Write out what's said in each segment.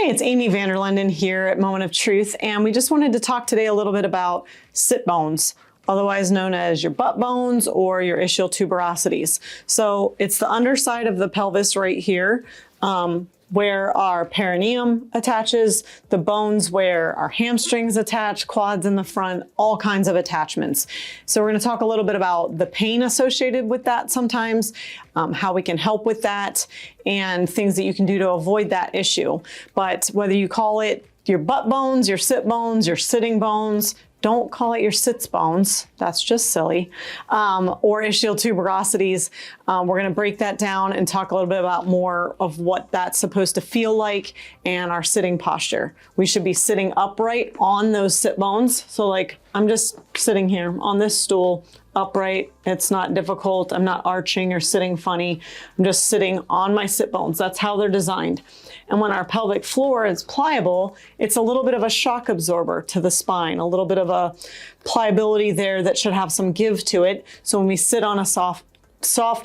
Hey, it's Amy Vanderlinden here at Moment of Truth, and we just wanted to talk today a little bit about sit bones, otherwise known as your butt bones or your ischial tuberosities. So it's the underside of the pelvis right here, where our perineum attaches, the bones where our hamstrings attach, quads in the front, all kinds of attachments. So we're going to talk a little bit about the pain associated with that sometimes, how we can help with that, and things that you can do to avoid that issue. But whether you call it your butt bones, your sit bones, your sitting bones, don't call it your sits bones, that's just silly, or ischial tuberosities. We're gonna break that down and talk a little bit about more of what that's supposed to feel like and our sitting posture. We should be sitting upright on those sit bones. So like, I'm just sitting here on this stool, upright. It's not difficult. I'm not arching or sitting funny. I'm just sitting on my sit bones. That's how they're designed. And when our pelvic floor is pliable, it's a little bit of a shock absorber to the spine, a little bit of a pliability there that should have some give to it. So when we sit on a soft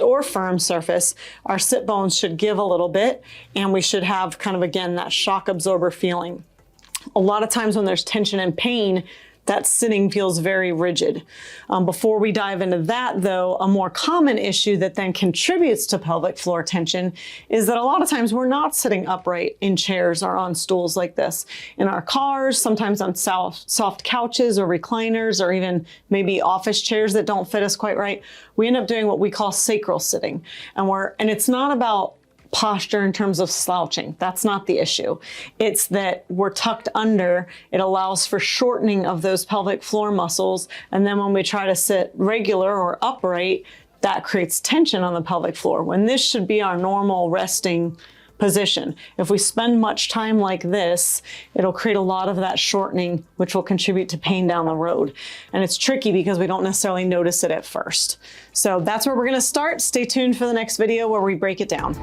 or firm surface, our sit bones should give a little bit, and we should have kind of, again, that shock absorber feeling. A lot of times when there's tension and pain, that sitting feels very rigid. Before we dive into that though, a more common issue that then contributes to pelvic floor tension is that a lot of times we're not sitting upright in chairs or on stools like this. In our cars, sometimes on soft couches or recliners, or even maybe office chairs that don't fit us quite right, we end up doing what we call sacral sitting. And it's not about posture in terms of slouching. That's not the issue. It's that we're tucked under. It allows for shortening of those pelvic floor muscles. And then when we try to sit regular or upright, that creates tension on the pelvic floor, when this should be our normal resting position. If we spend much time like this, it'll create a lot of that shortening, which will contribute to pain down the road. And it's tricky because we don't necessarily notice it at first. So that's where we're going to start. Stay tuned for the next video where we break it down.